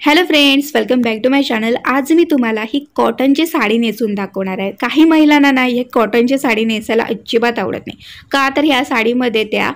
Hello friends, welcome back to my channel. आज मी तुम्हाला ही कॉटनची साडी नेसून दाखवणार आहे। काही महिलांना ना ही कॉटनची साडी नेसायला अजिबात आवडत नाही, का तर ह्या साडीमध्ये त्या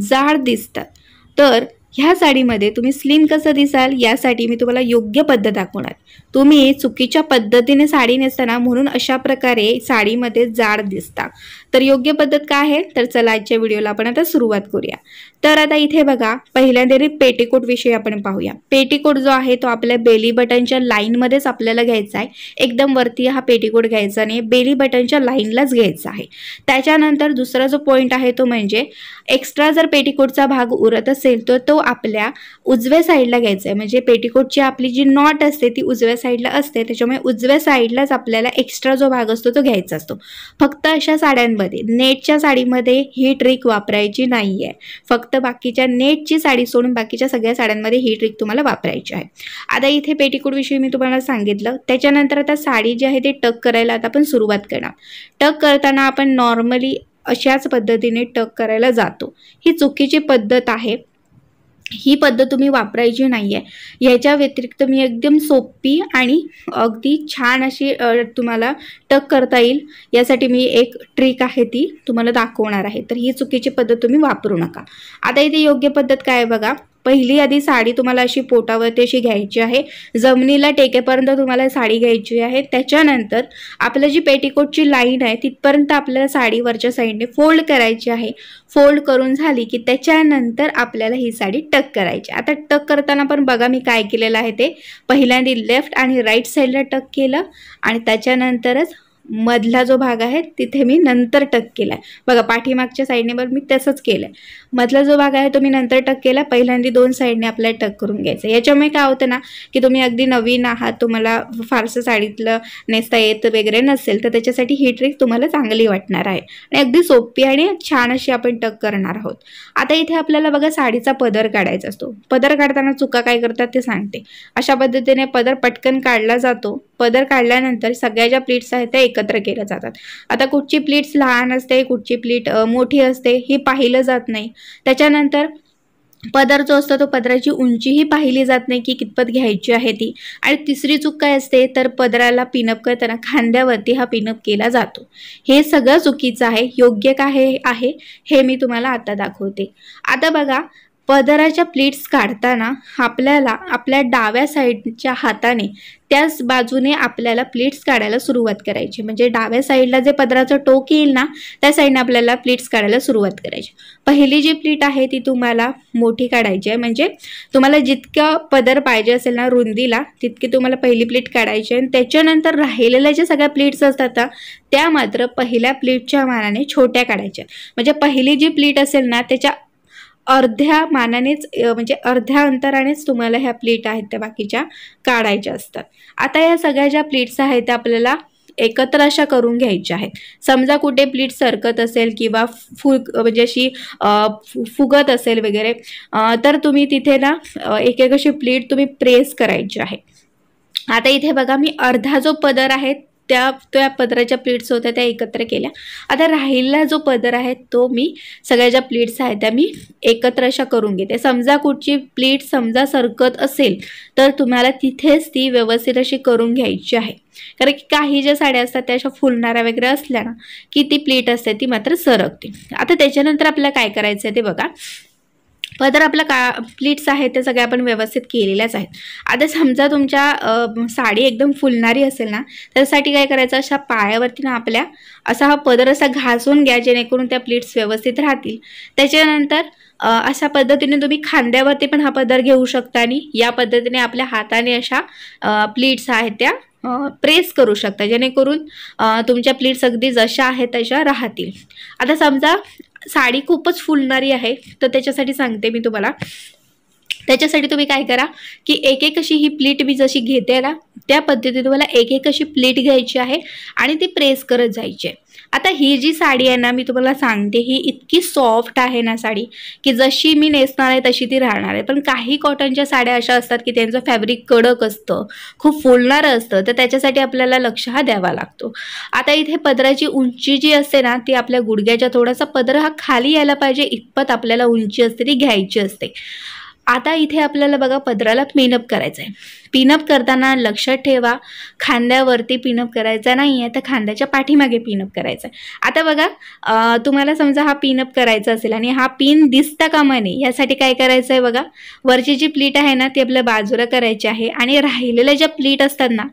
जाड दिसतात। तर ह्या साडीमध्ये तुम्ही स्लिम कसं दिसाल यासाठी मी तुम्हाला योग्य पद्धत दाखवणार। तुम्ही चुकीच्या पद्धतीने साडी नेसताना म्हणून अशा प्रकारे साडीमध्ये जाड दिसता। तर योग्य पद्धत काय आहे, तर चला आजच्या व्हिडिओला आपण आता सुरुवात करूया। तर आता इथे बघा, पहिल्यांदा पेटीकोट विषयी आपण पाहूया। पेटीकोट जो आहे तो आपल्या बेली बटनच्या लाईन मध्येच आपल्याला घ्यायचा आहे। एकदम वरती हा पेटीकोट घ्यायचा नाही, बेली बटनच्या लाईनलाच घ्यायचा आहे। त्याच्यानंतर दुसरा जो पॉइंट आहे तो म्हणजे एक्स्ट्रा जर पेटीकोटचा भाग उरत असेल तर तो आपल्या उजव्या साईडला घ्यायचा आहे। म्हणजे पेटीकोटची आपली जी नॉट असते ती उजव्या साईडला असते, त्याच्यामुळे उजव्या साईडलाच आपल्याला एक्स्ट्रा जो भाग असतो तो घ्यायचा असतो। फक्त अशा साड्यांमध्ये, नेटच्या साडीमध्ये ही ट्रिक वापरायची नाहीये। फक्त बाकीच्या नेटची साडी सोडून बाकीच्या सगळ्या साड्यांमध्ये ही ट्रिक तुम्हाला वापरायची आहे। आता इथे पेटीकोट विषयी मी तुम्हाला सांगितलं। त्याच्यानंतर आता साडी जी आहे ते टक करायला आता आपण सुरुवात करणार। टक करताना आपण नॉर्मली अशाच पद्धतीने टक करायला जातो। ही चुकीची पद्धत आहे, ही पद्धत तुम्ही वापरायची नाहीये। याच्या व्यतिरिक्त मी एकदम सोपी आणि अगदी छान अशी तुम्हाला टक करता येईल यासाठी मी एक ट्रिक आहे ती तुम्हाला दाखवणार आहे। तर ही चुकीची पद्धत तुम्ही वापरू नका। आता इथे योग्य पद्धत काय आहे बघा। पहिली आधी साडी तुम्हाला अशी पोटावरती अशी घ्यायची आहे, जमिनीला टेकेपर्यंत तुम्हाला साडी घ्यायची आहे। त्याच्यानंतर आपलं जी पेटीकोटची लाईन आहे तिथपर्यंत आपल्याला साडी वरच्या साईडने फोल्ड करायची आहे। फोल्ड करून झाली की त्याच्यानंतर आपल्याला ही साडी टक करायची। आता टक करताना पण बघा मी काय केलेलं आहे ते, पहिल्यांदा लेफ्ट आणि राईट साईडला टक केलं आणि त्याच्यानंतरच मधला जो भाग आहे तिथे मी नंतर टक केलाय। बघा पाठीमागच्या साईडने पण मी तसंच केलंय। मधला जो भाग आहे तो मी नंतर टक केला, पहिल्यांदा दोन साईडने आपल्याला टक करून घ्यायचं। याच्यामुळे काय होतं ना की तुम्ही अगदी नवीन आहात, तुम्हाला फारसं साडीतलं नेसता येत वगैरे नसेल तर त्याच्यासाठी ही ट्रिक तुम्हाला चांगली वाटणार आहे आणि अगदी सोपी आणि छान अशी आपण टक करणार आहोत। आता इथे आपल्याला बघा साडीचा पदर काढायचा असतो। पदर काढताना चुका काय करतात ते सांगते। अशा पद्धतीने पदर पटकन काढला जातो। पदर काढल्यानंतर सगळ्या ज्या प्लीट्स आहेत त्या एकत्र केल्या जातात। आता कुठची प्लीट्स लहान असते, कुठची प्लीट मोठी असते हे पाहिलं जात नाही। त्याच्यानंतर पदर जो असतो तो पदराची उंची ही पाहिली जात नाही की कितपत घ्यायची आहे ती। आणि तिसरी चूक काय असते तर पदराला पिनअप करताना खांद्यावरती हा पिनअप केला जातो। हे सगळं चुकीचं आहे। योग्य काय आहे हे मी तुम्हाला आता दाखवते। आता बघा, पदराच्या प्लीट्स काढताना आपल्याला आपल्या डाव्या साईडच्या हाताने त्याच बाजूने आपल्याला प्लीट्स काढायला सुरुवात करायची। म्हणजे डाव्या साईडला जे पदराचं टोक येईल ना त्या साईडने आपल्याला प्लीट्स काढायला सुरुवात करायची। पहिली जी प्लीट आहे ती तुम्हाला मोठी काढायची आहे, म्हणजे तुम्हाला जितका पदर पाहिजे असेल ना रुंदीला तितकी तुम्हाला पहिली प्लीट काढायची आहे। आणि त्याच्यानंतर राहिलेल्या ज्या सगळ्या प्लीट्स असतात ना त्या मात्र पहिल्या प्लीटच्या मानाने छोट्या काढायच्या। म्हणजे पहिली जी प्लीट असेल ना त्याच्या अर्ध्या मानानेच, म्हणजे अर्ध्या अंतरानेच तुम्हाला ह्या प्लीट आहेत त्या बाकीच्या काढायच्या असतात। आता या सगळ्या ज्या प्लीट्स आहेत त्या आपल्याला एकत्र अशा करून घ्यायच्या आहेत। समजा कुठे प्लीट सरकत असेल किंवा म्हणजे अशी फुगत असेल वगैरे तर तुम्ही तिथे ना एक एक अशी प्लीट तुम्ही प्रेस करायची आहे। आता इथे बघा मी अर्धा जो पदर आहे त्या पदराच्या प्लीट्स होत्या त्या एकत्र केल्या। आता राहिलेला जो पदर आहे तो मी सगळ्या ज्या प्लीट्स आहेत त्या मी एकत्र अशा करून घेते। समजा कुठची प्लीट समजा सरकत असेल तर तुम्हाला तिथेच ती व्यवस्थित अशी करून घ्यायची आहे। कारण की काही ज्या साड्या असतात त्या अशा फुलणाऱ्या वगैरे असल्या ना की ती प्लीट असते ती मात्र सरकते। आता त्याच्यानंतर आपल्याला काय करायचं आहे ते बघा। पदर आपला प्लीट्स आहेत ते सगळ्या आपण व्यवस्थित केलेल्याच आहेत। आता समजा तुमच्या साडी एकदम फुलणारी असेल ना त्यासाठी काय करायचं, अशा पायावरती ना आपल्या असा हा पदर असा घासून घ्या जेणेकरून त्या प्लीट्स व्यवस्थित राहतील। त्याच्यानंतर अशा पद्धतीने तुम्ही खांद्यावरती पण हा पदर घेऊ शकता आणि या पद्धतीने आपल्या हाताने अशा प्लीट्स आहेत त्या प्रेस करू शकता जेणेकरून तुमच्या प्लीट्स अगदी जशा आहेत तशा राहतील। आता समजा साडी खूपच फुलणारी आहे तर त्याच्यासाठी सांगते मी तुम्हाला। त्याच्यासाठी तुम्ही काय करा की एक एक अशी ही प्लीट मी जशी घेते ना त्या पद्धतीने तुम्हाला एक एक अशी प्लीट घ्यायची आहे आणि ती प्रेस करत जायची आहे। आता ही जी साडी आहे ना मी तुम्हाला सांगते ही इतकी सॉफ्ट आहे ना साडी की जशी मी नेसणार आहे तशी ती राहणार आहे। पण काही कॉटनच्या साड्या अशा असतात की त्यांचं फॅब्रिक कडक असतं, खूप फुलणारं असतं, तर त्याच्यासाठी आपल्याला लक्ष हा द्यावा लागतो। आता इथे पदराची उंची जी असते ना ती आपल्या गुडघ्याच्या थोडासा पदर हा खाली यायला पाहिजे इतपत आपल्याला उंची असते ती घ्यायची असते। आता इथे आपल्याला बघा पदराला पिनअप करायचं आहे. पिनअप करताना लक्षात ठेवा, खांद्यावरती पिनअप करायचा नाही आहे, तर खांद्याच्या पाठीमागे पिनअप करायचं आहे. आता बघा तुम्हाला समजा हा पिनअप करायचा असेल आणि हा पिन दिसता कामा नये यासाठी काय करायचं आहे बघा, वरची जी प्लीट आहे ना ती आपल्या बाजूला करायची आहे आणि राहिलेल्या ज्या प्लीट असतात ना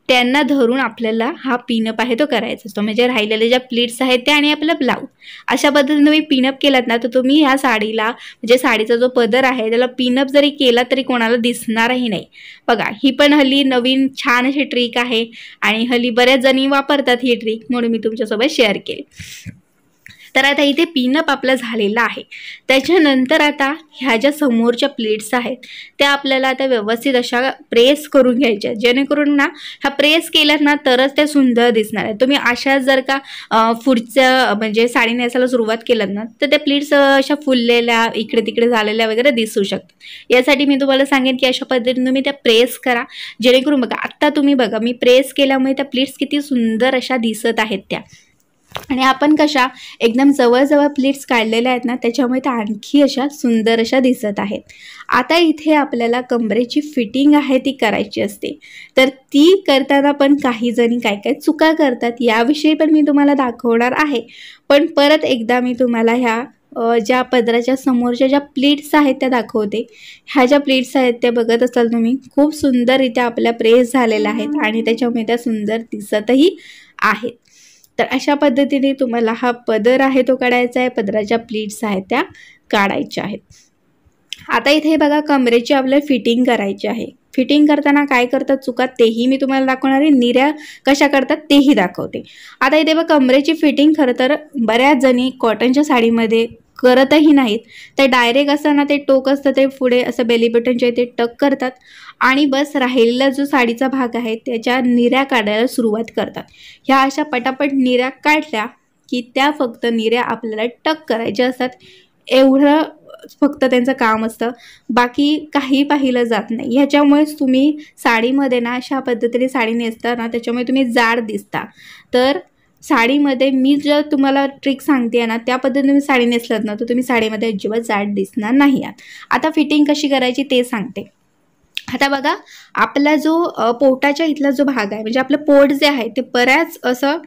त्यांना धरून आपल्याला हा पिनअप आहे तो करायचा असतो. म्हणजे राहिलेल्या ज्या प्लीट्स आहेत त्या आणि आपला ब्लाऊज अशा पद्धतीने तुम्ही पिनअप केलात ना तर तुम्ही ह्या साडीला म्हणजे साडीचा जो पदर आहे त्याला पिनअप जरी केला तरी कोणाला दिसणारही नाही. बघा ही पण हल्ली नवीन छान अशी ट्रिक आहे आणि हल्ली बऱ्याच जणी वापरतात ही ट्रिक, म्हणून मी तुमच्यासोबत शेअर केली. तर आता इथे पिनअप आपला झालेला आहे. त्याच्यानंतर आता ह्या ज्या समोरच्या प्लेट्स आहेत त्या आपल्याला आता व्यवस्थित अशा प्रेस करून घ्यायच्या, जेणेकरून ना ह्या प्रेस केल्यात ना तरच त्या सुंदर दिसणार आहेत. तुम्ही अशा जर का पुढच्या म्हणजे साडी नेसायला सुरुवात केलं ना तर त्या प्लेट्स अशा फुललेल्या इकडे तिकडे झालेल्या वगैरे दिसू शकतात. यासाठी मी तुम्हाला सांगेन की अशा पद्धतीने तुम्ही त्या प्रेस करा, जेणेकरून बघा आता तुम्ही बघा मी प्रेस केल्यामुळे त्या प्लेट्स किती सुंदर अशा दिसत आहेत त्या. आणि आपण कशा एकदम जवळजवळ प्लेट्स काढलेल्या आहेत ना त्याच्यामुळे त्या आणखी अशा सुंदर अशा दिसत आहेत. आता इथे आपल्याला कमरेची फिटिंग आहे ती करायची असते, तर ती करताना पण काही जणी काय काय चुका करतात याविषयी पण मी तुम्हाला दाखवणार आहे. पण परत एकदा मी तुम्हाला ह्या ज्या पदराच्या समोरच्या ज्या प्लेट्स आहेत त्या दाखवते. ह्या ज्या प्लेट्स आहेत त्या बघत असाल तुम्ही खूप सुंदररित्या आपल्या प्रेस झालेल्या आहेत आणि त्याच्यामुळे त्या सुंदर दिसतही आहेत. तर अशा पद्धतीने तुम्हाला हा पदर आहे तो काढायचा आहे, पदराच्या प्लीट्स आहेत त्या काढायच्या आहेत. आता इथे बघा कमरेची आपल्याला फिटिंग करायची आहे. फिटिंग करताना काय करतात चुका तेही मी तुम्हाला दाखवणार आहे, निऱ्या कशा करतात तेही दाखवते. आता इथे बघा कमरेची फिटिंग खरं तर बऱ्याच जणी कॉटनच्या साडीमध्ये करतही नाहीत. ते डायरेक्ट असं ना ते टोक असतं ते पुढे असं बेली बटनच्या इथे टक करतात आणि बस राहिलेला जो साडीचा भाग आहे त्याच्या निऱ्या काढायला सुरुवात करतात. ह्या अशा पटापट निऱ्या काढल्या की त्या फक्त निऱ्या आपल्याला टक करायच्या असतात, एवढं फक्त त्यांचं काम असतं, बाकी काही पाहिलं जात नाही. ह्याच्यामुळेच तुम्ही साडीमध्ये ना अशा पद्धतीने साडी नेसता ना त्याच्यामुळे तुम्ही जाड दिसता. तर साडीमध्ये मी जर तुम्हाला ट्रिक सांगते ना त्या पद्धतीने तुम्ही साडी नेसलात ना तर तुम्ही साडीमध्ये अजिबात जाड दिसणार नाही आहात. आता फिटिंग कशी करायची ते सांगते. आता बघा आपला जो पोटाच्या इथला जो भाग आहे म्हणजे आपलं पोट जे आहे ते बऱ्याच असं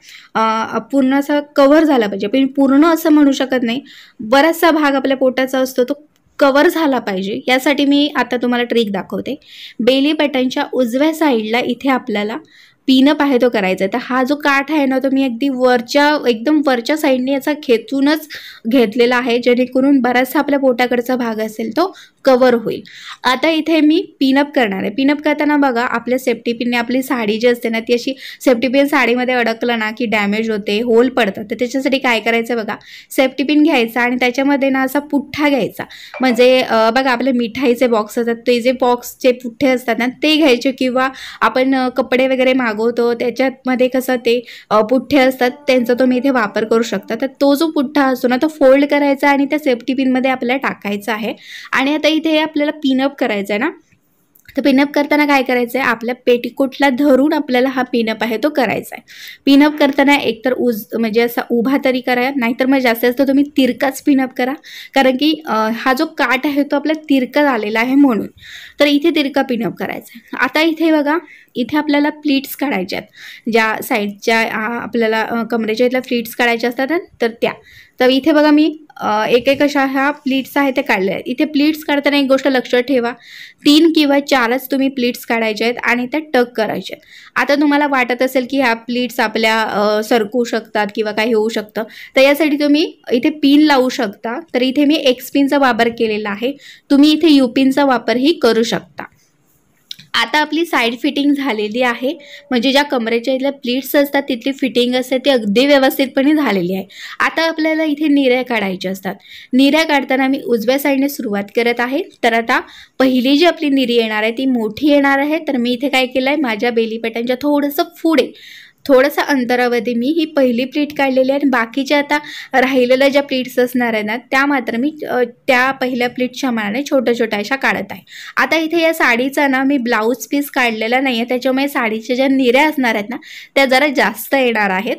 पूर्ण असं कव्हर झाला पाहिजे, पण पूर्ण असं म्हणू शकत नाही, बराचसा भाग आपल्या पोटाचा असतो तो कव्हर झाला पाहिजे. यासाठी मी आता तुम्हाला ट्रिक दाखवते. बेली बटनच्या उजव्या साईडला इथे आपल्याला पिनअप आहे तो करायचा आहे. तर हा जो काठ आहे ना तो मी अगदी एकदम वरच्या साईडने याचा खेचूनच घेतलेला आहे, जेणेकरून बराचसा आपल्या पोटाकडचा भाग असेल तो कव्हर होईल. आता इथे मी पिनअप करणार आहे. पिनअप करताना बघा आपल्या सेफ्टी पिनने आपली साडी जी असते ना ती अशी सेफ्टी पिन साडीमध्ये अडकलं ना की डॅमेज होते, होल पडतात. तर त्याच्यासाठी काय करायचं बघा, सेफ्टी पिन घ्यायचा आणि त्याच्यामध्ये ना असा पुठ्ठा घ्यायचा. म्हणजे बघा आपले मिठाईचे बॉक्स असतात ते जे बॉक्सचे पुठ्ठे असतात ना ते घ्यायचे, किंवा आपण कपडे वगैरे मागवतो त्याच्यामध्ये कसं ते पुठ्ठे असतात त्यांचा तुम्ही इथे वापर करू शकता. तर तो जो पुठ्ठा असतो ना तो फोल्ड करायचा आणि त्या सेफ्टी पिनमध्ये आपल्याला टाकायचा आहे. आणि आता इथे आपल्याला पिनअप करायचं आहे ना, तर पिनअप करताना काय करायचं आहे, आपल्या पेटीकोटला धरून आपल्याला हा पिनअप आहे तो करायचा आहे. पिनअप करताना एकतर म्हणजे असा उभा तरी करा, नाहीतर मग जास्त तुम्ही तिरकाच पिनअप करा, कारण की हा जो काठ आहे तो आपला तिरका झालेला आहे म्हणून. तर इथे तिरका पिनअप करायचा आहे. आता इथे बघा इथे आपल्याला प्लीट्स काढायच्या आहेत, ज्या साईडच्या आपल्याला कमरेच्या इथल्या प्लीट्स काढायच्या असतात तर त्या. तर इथे बघा मी एक एक अशा ह्या प्लीट्स आहेत ते काढल्या आहेत. इथे प्लीट्स काढताना एक गोष्ट लक्षात ठेवा, 3 किंवा 4च तुम्ही प्लीट्स काढायच्या आहेत आणि त्या टक करायच्या आहेत. आता तुम्हाला वाटत असेल की ह्या प्लीट्स आपल्या सरकू शकतात किंवा काही होऊ शकतं, तर यासाठी तुम्ही इथे पिन लावू शकता. तर इथे मी एक्स पिनचा वापर केलेला आहे, तुम्ही इथे यू पिनचा वापरही करू शकता. आता आपली साईड फिटिंग झालेली आहे, म्हणजे ज्या कमरेच्या इथल्या प्लीट्स असतात तिथली फिटिंग असते ती अगदी व्यवस्थितपणे झालेली आहे. आता आपल्याला इथे निऱ्या काढायच्या असतात. निऱ्या काढताना मी उजव्या साईडने सुरुवात करत आहे. तर आता पहिली जी आपली निरी येणार आहे ती मोठी येणार आहे. तर मी इथे काय केलं आहे, माझ्या बेली बटनच्या थोडंसं पुढे थोडंसं अंतरावरती मी ही पहिली प्लीट काढलेली आहे आणि बाकीच्या आता राहिलेल्या ज्या प्लीट्स असणार आहे ना त्या मात्र मी त्या पहिल्या प्लीटच्या मानाने छोट्या छोट्या अशा काढत आहे. आता इथे या साडीचा ना मी ब्लाऊज पीस काढलेला नाही आहे, त्याच्यामुळे साडीच्या ज्या निऱ्या असणार आहेत ना त्या जरा जास्त येणार आहेत.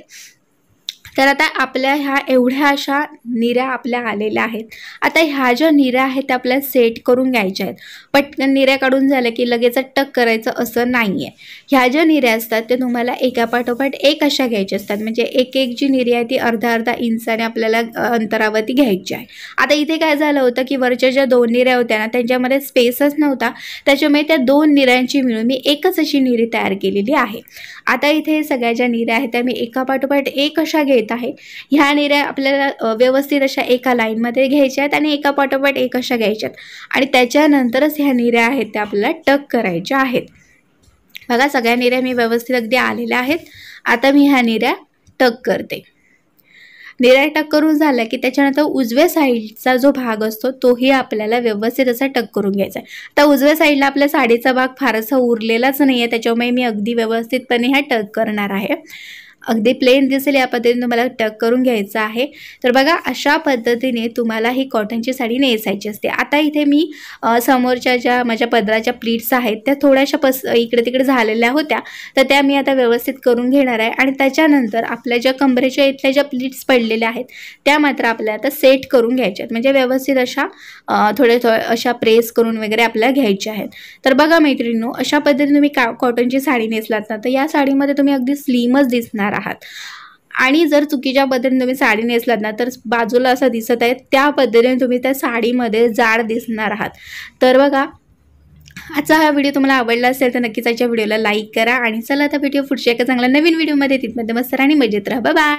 तर आता आपल्या ह्या एवढ्या अशा निऱ्या आपल्या आलेल्या आहेत. आता ह्या ज्या निऱ्या आहेत त्या आपल्याला सेट करून घ्यायच्या आहेत. पटकन निऱ्या काढून झालं की लगेच टक करायचं असं नाही आहे. ह्या ज्या निऱ्या असतात ते तुम्हाला एकापाठोपाठ एक अशा घ्यायच्या असतात. म्हणजे एक एक जी निरी आहे ती अर्धा इंचाने आपल्याला अंतरावरती घ्यायची आहे. आता इथे काय झालं होतं की वरच्या ज्या 2 निऱ्या होत्या ना त्यांच्यामध्ये स्पेसच नव्हता, त्याच्यामुळे त्या 2 निऱ्यांची मिळून मी एकच अशी निरी तयार केलेली आहे. आता इथे सगळ्या ज्या निऱ्या आहेत त्या मी एकापाठोपाठ एक अशा घेत आहे. ह्या निऱ्या आपल्याला व्यवस्थित अशा एका लाईनमध्ये घ्यायच्या आहेत आणि एकापाठोपाठ एक अशा घ्यायच्या आहेत आणि त्याच्यानंतरच ह्या निऱ्या आहेत त्या आपल्याला टक करायच्या आहेत. बघा सगळ्या निऱ्या मी व्यवस्थित अगदी आलेल्या आहेत. आता मी ह्या निऱ्या टक करते. निऱ्या टक करून झाला की त्याच्यानंतर उजव्या साईडचा जो भाग असतो तोही आपल्याला व्यवस्थित असा टक करून घ्यायचा आहे. आता उजव्या साईडला आपल्या साडीचा भाग फारसा उरलेलाच नाही आहे, त्याच्यामुळे मी अगदी व्यवस्थितपणे ह्या टक करणार आहे. अगदी प्लेन दिसेल या पद्धतीने तुम्हाला टक करून घ्यायचं आहे. तर बघा अशा पद्धतीने तुम्हाला ही कॉटनची साडी नेसायची असते. आता इथे मी समोरच्या ज्या माझ्या पदराच्या प्लीट्स आहेत त्या थोड्याशा इकडे तिकडे झालेल्या होत्या, तर त्या मी आता व्यवस्थित करून घेणार आहे आणि त्याच्यानंतर आपल्या ज्या कमरेच्या इथल्या ज्या प्लीट्स पडलेल्या आहेत त्या मात्र आपल्याला आता सेट करून घ्यायच्या आहेत. म्हणजे व्यवस्थित अशा थोडे अशा प्रेस करून वगैरे आपल्याला घ्यायच्या आहेत. तर बघा मैत्रिणींनो, अशा पद्धतीने तुम्ही कॉटनची साडी नेसलात ना तर या साडीमध्ये तुम्ही अगदी स्लिमच दिसणार आहात. आणि जर चुकीच्या पद्धतीने तुम्ही साडी नेसलात ना तर बाजूला असं दिसत आहे त्या पद्धतीने तुम्ही त्या साडीमध्ये जाड दिसणार आहात. तर बघा आजचा हा व्हिडिओ तुम्हाला आवडला असेल तर नक्कीच आजच्या व्हिडिओला लाईक करा आणि चला आता व्हिडिओ पुढच्या एका चांगल्या नवीन व्हिडिओमध्ये तिथमध्ये मस्त आणि मजेत राहा. Bye bye.